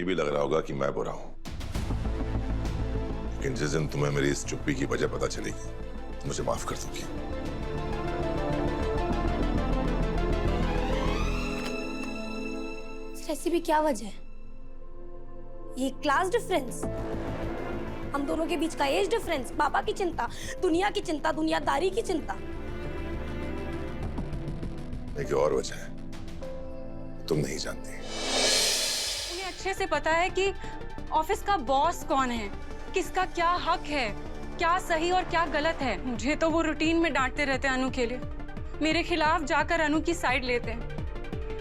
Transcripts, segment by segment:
भी लग रहा होगा कि मैं बुरा हूं, लेकिन जिस दिन तुम्हें मेरी इस चुप्पी की वजह पता चलेगी तो मुझे माफ कर दोगी। ऐसी भी क्या वजह है? ये क्लास डिफरेंस, हम दोनों के बीच का एज डिफरेंस, पापा की चिंता, दुनिया की चिंता, दुनियादारी की चिंता। एक और वजह है, तुम नहीं जानती। उन्हें अच्छे से पता है कि ऑफिस का बॉस कौन है, किसका क्या हक है, क्या सही और क्या गलत है। मुझे तो वो रूटीन में डांटते रहते हैं अनु के लिए, मेरे खिलाफ जाकर अनु की साइड लेते हैं।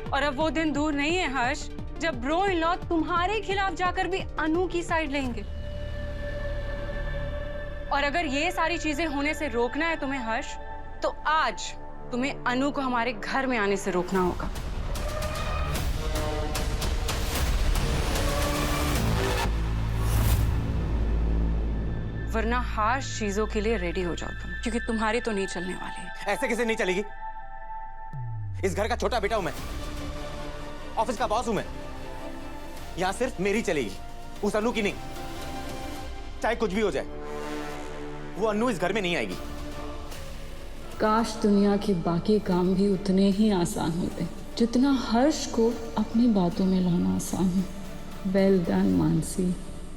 और अब वो दिन दूर नहीं है हर्ष, जब ब्रो इन लॉ तुम्हारे खिलाफ जाकर भी अनु की साइड लेंगे। और अगर ये सारी चीजें होने से रोकना है तुम्हें हर्ष, तो आज तुम्हें अनु को हमारे घर में आने से रोकना होगा। वरना हार्श चीजों के लिए रेडी हो जाओ तुम, क्योंकि तुम्हारी तो नहीं चलने वाली। ऐसे कैसे नहीं चलेगी? इस घर का छोटा बेटा हूं मैं, ऑफिस का बॉस हूं मैं। यहां सिर्फ मेरी चलेगी, उस अनु की नहीं। चाहे कुछ भी हो जाए, वो अनु इस घर में नहीं आएगी। काश दुनिया के बाकी काम भी उतने ही आसान होते जितना हर्ष को अपनी बातों में लाना आसान है। Well done Mansi.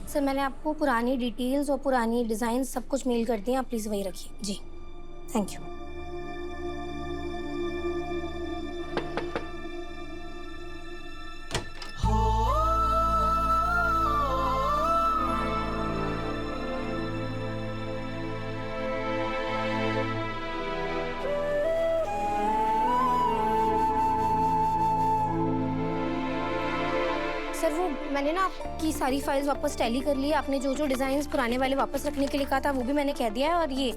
सर, मैंने आपको पुरानी डिटेल्स और पुरानी डिजाइन सब कुछ मेल कर दिए, आप प्लीज वही रखिए। जी, थैंक यू। सर, वो मैंने ना आपकी सारी फाइल्स वापस टैली कर ली है। आपने जो जो डिजाइन पुराने वाले वापस रखने के लिए कहा था वो भी मैंने कह दिया है। और ये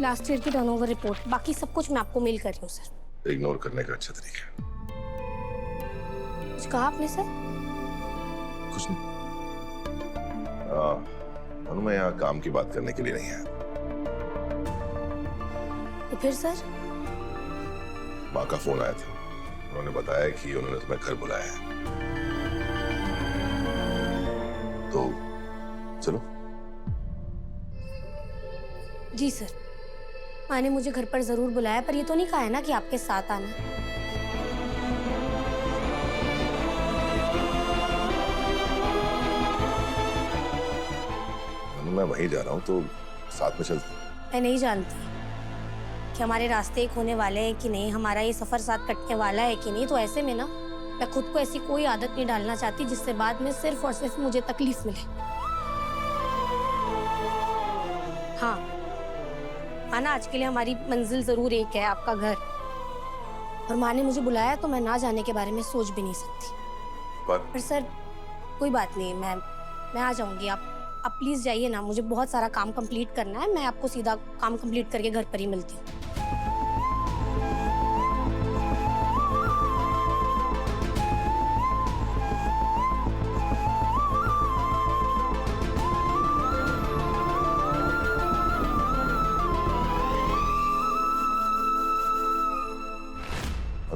लास्ट ईयर की टर्नओवर रिपोर्ट, बाकी सब कुछ मैं आपको मेल कर रही हूँ सर। इग्नोर करने का अच्छा तरीका है। कुछ कहा आपने सर? कुछ नहीं। अनु, मैं यहाँ काम की बात करने के लिए नहीं आया। तो फिर सर? माँ का फोन आया था, उन्होंने बताया कि उन्होंने तुम्हें घर बुलाया है। तो चलो। जी सर, माँ ने मुझे घर पर जरूर बुलाया, पर ये तो नहीं कहा है ना कि आपके साथ आना। मैं वहीं जा रहा हूँ, तो साथ में चलते। मैं नहीं जानती कि हमारे रास्ते एक होने वाले हैं कि नहीं, हमारा ये सफर साथ कटने वाला है कि नहीं। तो ऐसे में ना मैं खुद को ऐसी कोई आदत नहीं डालना चाहती जिससे बाद में सिर्फ और सिर्फ मुझे तकलीफ मिले। हाँ ना, आज के लिए हमारी मंजिल जरूर एक है, आपका घर। और माँ ने मुझे बुलाया तो मैं ना जाने के बारे में सोच भी नहीं सकती। पर सर कोई बात नहीं, मैं आ जाऊंगी। आप प्लीज जाइए ना, मुझे बहुत सारा काम कंप्लीट करना है। मैं आपको सीधा काम कंप्लीट करके घर पर ही मिलती हूँ।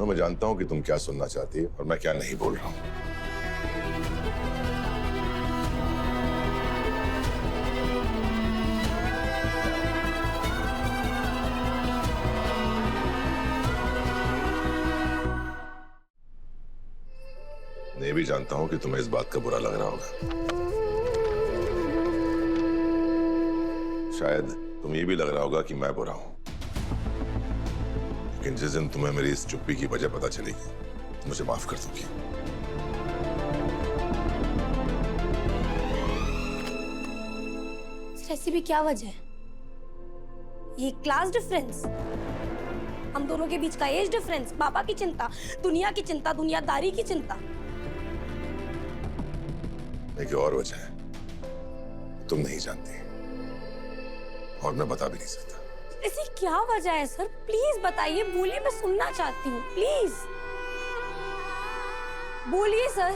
मैं जानता हूं कि तुम क्या सुनना चाहती है और मैं क्या नहीं बोल रहा हूं। मैं भी जानता हूं कि तुम्हें इस बात का बुरा लग रहा होगा। शायद तुम्हें ये भी लग रहा होगा कि मैं बुरा हूं, लेकिन जिस दिन तुम्हें मेरी इस चुप्पी की वजह पता चलेगी तो मुझे माफ कर दोगी। ऐसी भी क्या वजह है? ये क्लास डिफरेंस, हम दोनों के बीच का एज डिफरेंस, पापा की चिंता, दुनिया की चिंता, दुनियादारी की चिंता। एक और वजह है, तुम नहीं जानती और मैं बता भी नहीं सकता। ऐसी क्या वजह है सर? प्लीज बताइए, बोलिए, मैं सुनना चाहती हूँ। प्लीज बोलिए सर।